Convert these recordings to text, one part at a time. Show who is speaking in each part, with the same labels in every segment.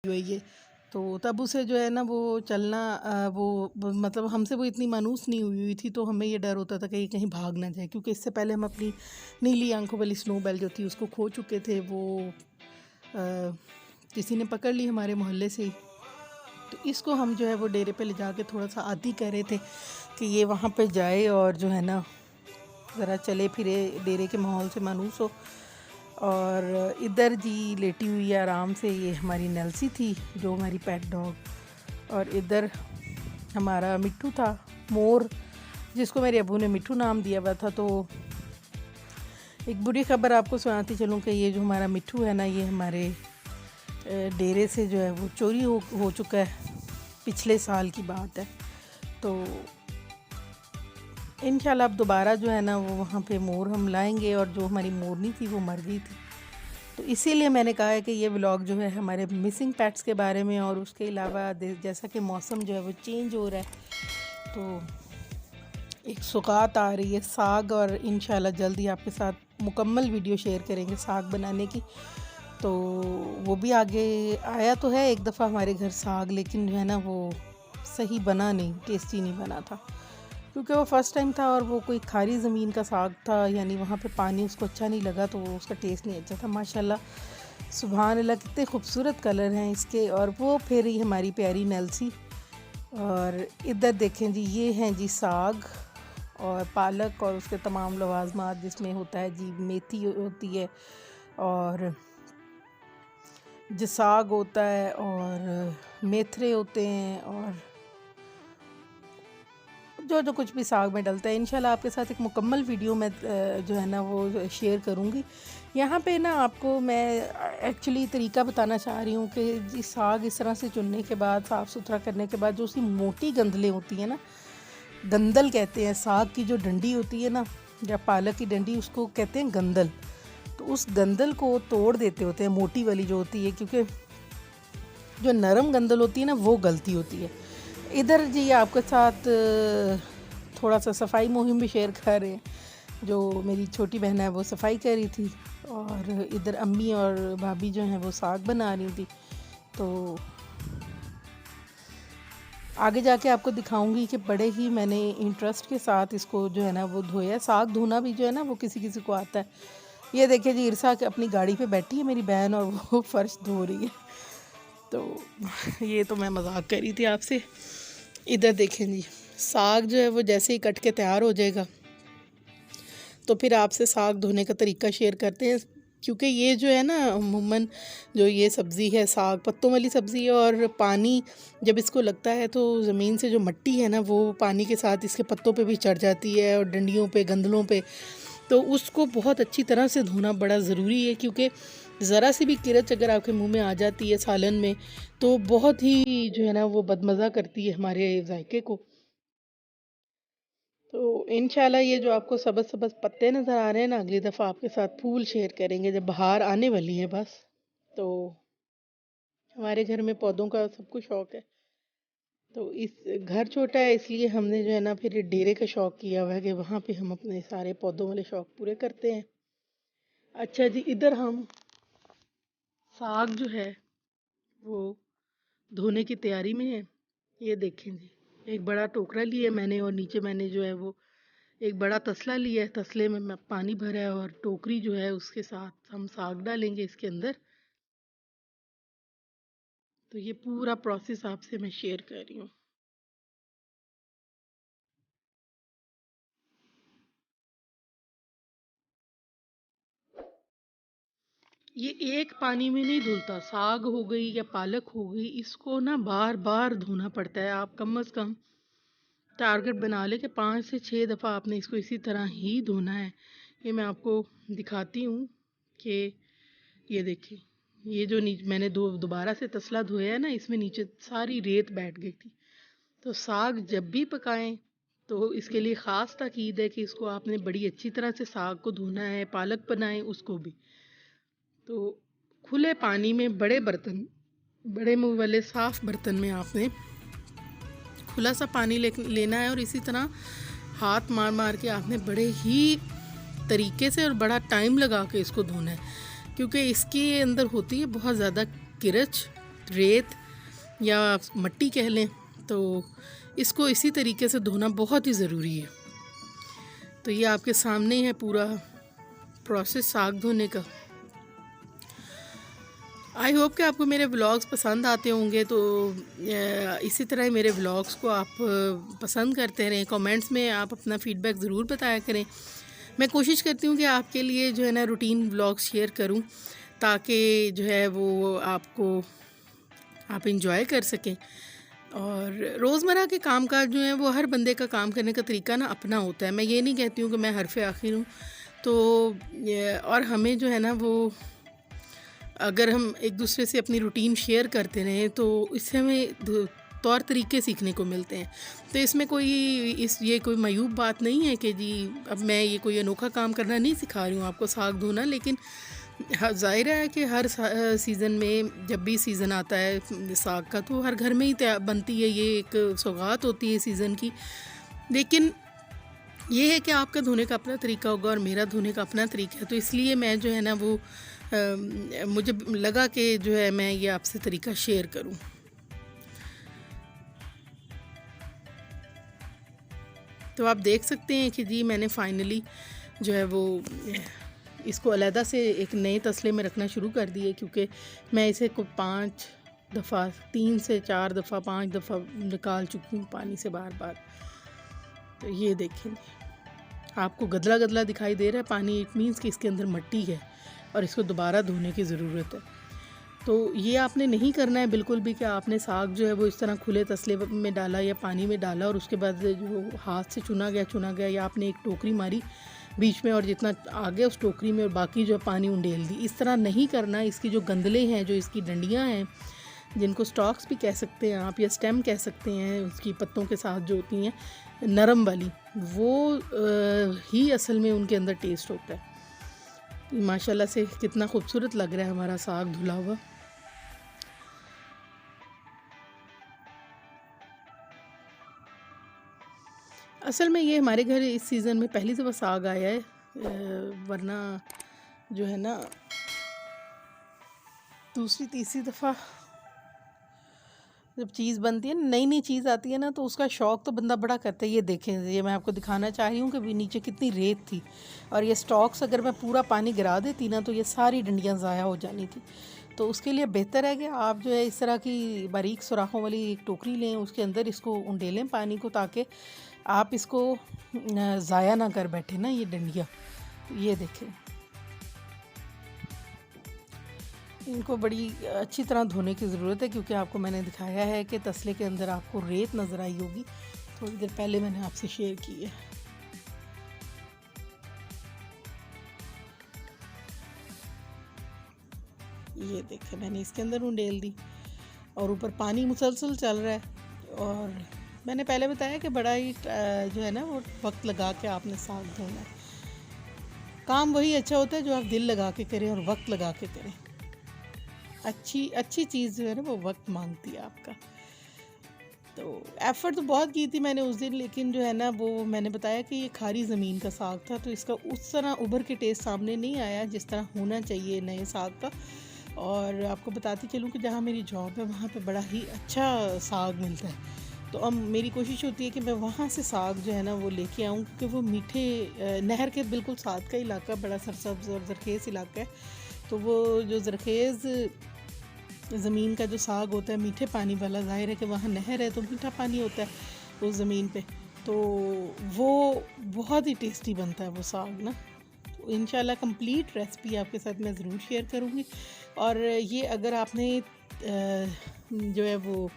Speaker 1: हुई है। तो तब उसे जो है ना वो चलना मतलब हमसे वो इतनी मानूस नहीं हुई थी, तो हमें ये डर होता था कि ये कहीं भाग ना जाए, क्योंकि इससे पहले हम अपनी नीली आंखों वाली स्नोबेल जो थी उसको खो चुके थे। वो किसी ने पकड़ ली हमारे मोहल्ले से ही। तो इसको हम जो है वो डेरे पे ले जाके थोड़ा सा आदी कर रहे थे कि ये वहाँ पे जाए और जो है ना ज़रा चले फिरे, डेरे के माहौल से मानूस हो। और इधर जी लेटी हुई है आराम से, ये हमारी नेल्सी थी जो हमारी पेट डॉग। और इधर हमारा मिट्ठू था, मोर, जिसको मेरे अबू ने मिट्ठू नाम दिया हुआ था। तो एक बुरी खबर आपको सुनाती चलूँ कि ये जो हमारा मिट्ठू है ना, ये हमारे डेरे से जो है वो चोरी हो चुका है। पिछले साल की बात है। तो इंशाल्लाह अब दोबारा जो है ना वो वहाँ पे मोर हम लाएंगे। और जो हमारी मोरनी थी वो मर गई थी, तो इसीलिए मैंने कहा है कि ये व्लॉग जो है हमारे मिसिंग पेट्स के बारे में। और उसके अलावा जैसा कि मौसम जो है वो चेंज हो रहा है, तो एक सौगात आ रही है साग, और इंशाल्लाह जल्दी आपके साथ मुकम्मल वीडियो शेयर करेंगे साग बनाने की। तो वो भी आगे आया तो है एक दफ़ा हमारे घर साग, लेकिन जो है ना वो सही बना नहीं, टेस्टी नहीं बना था, क्योंकि वो फ़र्स्ट टाइम था और वो कोई खारी ज़मीन का साग था, यानी वहाँ पे पानी उसको अच्छा नहीं लगा, तो उसका टेस्ट नहीं अच्छा था। माशाल्लाह सुभान अल्लाह, कितने खूबसूरत कलर हैं इसके। और वो फिर ही हमारी प्यारी नेल्सी। और इधर देखें जी, ये हैं जी साग और पालक और उसके तमाम लवाजमात, जिसमें होता है जी मेथी होती है और जो साग होता है और मेथरे होते हैं और जो कुछ भी साग में डलता है। इंशाल्लाह आपके साथ एक मुकम्मल वीडियो में जो है ना वो शेयर करूँगी। यहाँ पे ना आपको मैं एक्चुअली तरीका बताना चाह रही हूँ कि जी साग इस तरह से चुनने के बाद, साफ़ सुथरा करने के बाद, जो उसकी मोटी गंदलें होती हैं ना, गंदल कहते हैं। साग की जो डंडी होती है ना, या पालक की डंडी, उसको कहते हैं गंदल। तो उस गंदल को तोड़ देते होते हैं, मोटी वाली जो होती है, क्योंकि जो नरम गंदल होती है ना वो गलती होती है। इधर जी आपके साथ थोड़ा सा सफाई मुहिम भी शेयर कर रहे हैं। जो मेरी छोटी बहन है वो सफाई कर रही थी, और इधर अम्मी और भाभी जो हैं वो साग बना रही थी। तो आगे जाके आपको दिखाऊंगी कि बड़े ही मैंने इंटरेस्ट के साथ इसको जो है ना वो धोया। साग धोना भी जो है ना वो किसी किसी को आता है। ये देखिए जी, इरसा अपनी गाड़ी पे बैठी है मेरी बहन, और वो फ़र्श धो रही है। तो ये तो मैं मजाक कर रही थी आपसे। इधर देखें जी, साग जो है वो जैसे ही कट के तैयार हो जाएगा, तो फिर आपसे साग धोने का तरीका शेयर करते हैं। क्योंकि ये जो है ना अमूमन जो ये सब्ज़ी है, साग पत्तों वाली सब्ज़ी है, और पानी जब इसको लगता है तो ज़मीन से जो मिट्टी है ना वो पानी के साथ इसके पत्तों पे भी चढ़ जाती है, और डंडियों पे, गंदलों पे। तो उसको बहुत अच्छी तरह से धोना बड़ा ज़रूरी है, क्योंकि ज़रा सी भी किरच अगर आपके मुंह में आ जाती है सालन में, तो बहुत ही जो है ना वो बदमज़ा करती है हमारे जायके को। तो इंशाल्लाह ये जो आपको सबज सबज पत्ते नज़र आ रहे हैं ना, अगली दफ़ा आपके साथ फूल शेयर करेंगे जब बहार आने वाली है बस। तो हमारे घर में पौधों का सबको शौक़ है। तो इस घर छोटा है, इसलिए हमने जो है ना फिर डेरे का शौक़ किया हुआ है कि वहाँ पे हम अपने सारे पौधों वाले शौक़ पूरे करते हैं। अच्छा जी, इधर हम साग जो है वो धोने की तैयारी में है। ये देखें जी, एक बड़ा टोकरा लिया मैंने, और नीचे मैंने जो है वो एक बड़ा तसला लिया है। तसले में मैं पानी भरा है, और टोकरी जो है उसके साथ हम साग डालेंगे इसके अंदर। तो ये पूरा प्रोसेस आपसे मैं शेयर कर रही हूँ। ये एक पानी में नहीं धुलता। साग हो गई या पालक हो गई, इसको ना बार बार धोना पड़ता है। आप कम से कम टारगेट बना ले कि 5 से 6 दफ़ा आपने इसको इसी तरह ही धोना है। ये मैं आपको दिखाती हूँ कि ये देखिए, ये जो मैंने दोबारा से तसला धोया है ना, इसमें नीचे सारी रेत बैठ गई थी। तो साग जब भी पकाएं तो इसके लिए ख़ास ताकीद है कि इसको आपने बड़ी अच्छी तरह से साग को धोना है। पालक बनाएं उसको भी, तो खुले पानी में बड़े बर्तन, बड़े मुंह वाले साफ़ बर्तन में आपने खुला सा पानी लेना है, और इसी तरह हाथ मार मार के आपने बड़े ही तरीके से और बड़ा टाइम लगा के इसको धोना है, क्योंकि इसके अंदर होती है बहुत ज़्यादा किरच। रेत या मिट्टी कह लें, तो इसको इसी तरीके से धोना बहुत ही ज़रूरी है। तो ये आपके सामने है पूरा प्रोसेस साग धोने का। आई होप कि आपको मेरे व्लॉग्स पसंद आते होंगे। तो इसी तरह मेरे व्लॉग्स को आप पसंद करते रहें। कमेंट्स में आप अपना फ़ीडबैक ज़रूर बताया करें। मैं कोशिश करती हूँ कि आपके लिए जो है ना रूटीन व्लॉग्स शेयर करूँ, ताकि जो है वो आप इंजॉय कर सकें। और रोज़मर्रा के कामकाज जो हैं वो हर बंदे का काम करने का तरीका ना अपना होता है। मैं ये नहीं कहती हूँ कि मैं हरफ़ आखिर हूँ। तो और हमें जो है ना वो, अगर हम एक दूसरे से अपनी रूटीन शेयर करते रहें तो इससे हमें तौर तरीके सीखने को मिलते हैं। तो इसमें ये कोई मायूब बात नहीं है कि जी अब मैं ये कोई अनोखा काम करना नहीं सिखा रही हूँ आपको, साग धोना। लेकिन ज़ाहिर है कि हर सीज़न में जब भी सीज़न आता है साग का, तो हर घर में ही बनती है, ये एक सौगात होती है सीज़न की। लेकिन ये है कि आपका धोने का अपना तरीका होगा और मेरा धोने का अपना तरीका है। तो इसलिए मैं जो है ना वो मुझे लगा कि जो है मैं ये आपसे तरीका शेयर करूं। तो आप देख सकते हैं कि जी मैंने फाइनली जो है वो इसको अलहदा से एक नए तसले में रखना शुरू कर दिए, क्योंकि मैं इसे को 5 दफ़ा 3 से 4 दफ़ा 5 दफ़ा निकाल चुकी हूँ पानी से बार बार। तो ये देखें, आपको गदला गदला दिखाई दे रहा है पानी, इट मीन्स कि इसके अंदर मिट्टी है और इसको दोबारा धोने की ज़रूरत है। तो ये आपने नहीं करना है बिल्कुल भी कि आपने साग जो है वो इस तरह खुले तसले में डाला या पानी में डाला और उसके बाद जो हाथ से चुना गया, या आपने एक टोकरी मारी बीच में और जितना आ गया उस टोकरी में और बाकी जो पानी उंडेल दी। इस तरह नहीं करना। इसकी जो गंदले हैं, जो इसकी डंडियाँ हैं, जिनको स्टॉक्स भी कह सकते हैं आप या स्टेम कह सकते हैं, उसकी पत्तों के साथ जो होती हैं नरम वाली, वो ही असल में उनके अंदर टेस्ट होता है। माशाल्लाह से कितना खूबसूरत लग रहा है हमारा साग धुला हुआ। असल में ये हमारे घर इस सीज़न में पहली दफ़ा साग आया है, वरना जो है ना दूसरी तीसरी दफ़ा जब चीज़ बनती है ना, नई नई चीज़ आती है ना, तो उसका शौक़ तो बंदा बड़ा करता है। ये देखें, ये मैं आपको दिखाना चाह रही हूँ कि नीचे कितनी रेत थी और ये स्टॉक्स अगर मैं पूरा पानी गिरा देती ना तो ये सारी डंडियाँ ज़ाया हो जानी थी। तो उसके लिए बेहतर है कि आप जो है इस तरह की बारीक सुराखों वाली एक टोकरी लें, उसके अंदर इसको उंडेलें पानी को, ताकि आप इसको ज़ाया ना कर बैठे ना ये डंडियाँ। ये देखें, इनको बड़ी अच्छी तरह धोने की ज़रूरत है, क्योंकि आपको मैंने दिखाया है कि तसले के अंदर आपको रेत नज़र आई होगी, थोड़ी देर पहले मैंने आपसे शेयर की है। ये देखें, मैंने इसके अंदर उंडेल दी और ऊपर पानी मुसलसल चल रहा है। और मैंने पहले बताया कि बड़ा ही जो है ना वो वक्त लगा के आपने साग धोना है। काम वही अच्छा होता है जो आप दिल लगा के करें और वक्त लगा के करें। अच्छी चीज़ जो है ना वो वक्त मांगती है आपका। तो एफ़र्ट तो बहुत की थी मैंने उस दिन, लेकिन जो है ना वो मैंने बताया कि ये खारी ज़मीन का साग था, तो इसका उस तरह उभर के टेस्ट सामने नहीं आया जिस तरह होना चाहिए नए साग का। और आपको बताती चलूँ कि जहाँ मेरी जॉब है वहाँ पे बड़ा ही अच्छा साग मिलता है। तो अब मेरी कोशिश होती है कि मैं वहाँ से साग जो है ना वो लेके आऊँ, क्योंकि वो मीठे नहर के बिल्कुल साथ का इलाका, बड़ा सरसब्ज़ और ज़रखेज़ इलाका है। तो वो जो ज़रखेज़ ज़मीन का जो साग होता है मीठे पानी वाला, ज़ाहिर है कि वहाँ नहर है तो मीठा पानी होता है उस ज़मीन पे, तो वो बहुत ही टेस्टी बनता है वो साग ना। तो इंशाल्लाह कंप्लीट रेसिपी आपके साथ मैं ज़रूर शेयर करूँगी। और ये अगर आपने जो है वो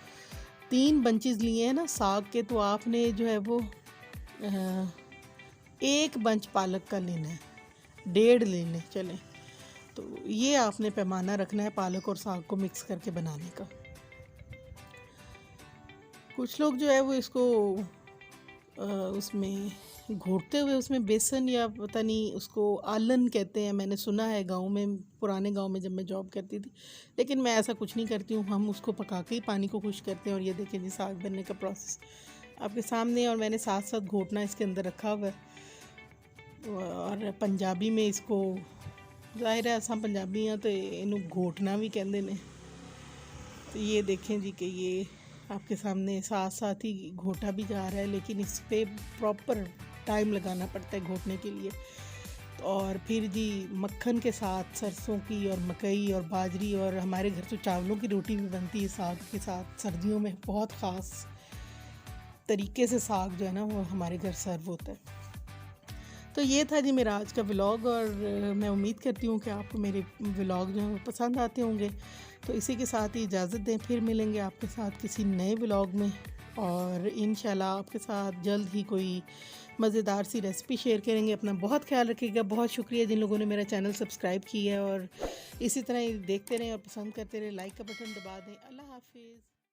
Speaker 1: 3 बंचेस लिए हैं ना साग के, तो आपने जो है वो 1 बंच पालक का लेना है, 1.5 लेने चलें। तो ये आपने पैमाना रखना है पालक और साग को मिक्स करके बनाने का। कुछ लोग जो है वो इसको उसमें घोटते हुए उसमें बेसन या पता नहीं उसको आलन कहते हैं, मैंने सुना है गांव में, पुराने गांव में जब मैं जॉब करती थी। लेकिन मैं ऐसा कुछ नहीं करती हूँ, हम उसको पका के ही पानी को खुश करते हैं। और ये देखें जी साग बनने का प्रोसेस आपके सामने, और मैंने साथ साथ घोटना इसके अंदर रखा हुआ है। और पंजाबी में इसको, ज़ाहिर है असां पंजाबी हाँ तो इनू घोटना भी कहते हैं। तो ये देखें जी कि ये आपके सामने साथ साथ ही घोटा भी जा रहा है, लेकिन इस पे प्रॉपर टाइम लगाना पड़ता है घोटने के लिए। और फिर जी मक्खन के साथ सरसों की और मकई और बाजरी, और हमारे घर तो चावलों की रोटी भी बनती है साग के साथ। सर्दियों में बहुत ख़ास तरीके से साग जो है ना वो हमारे घर सर्व होता है। तो ये था जी मेरा आज का व्लॉग, और मैं उम्मीद करती हूँ कि आपको मेरे व्लॉग जो हैं वो पसंद आते होंगे। तो इसी के साथ ही इजाज़त दें, फिर मिलेंगे आपके साथ किसी नए व्लॉग में, और इंशाल्लाह आपके साथ जल्द ही कोई मज़ेदार सी रेसिपी शेयर करेंगे। अपना बहुत ख्याल रखिएगा। बहुत शुक्रिया जिन लोगों ने मेरा चैनल सब्सक्राइब किया है, और इसी तरह देखते रहें और पसंद करते रहें। लाइक का बटन दबा दें। अल्लाह हाफिज़।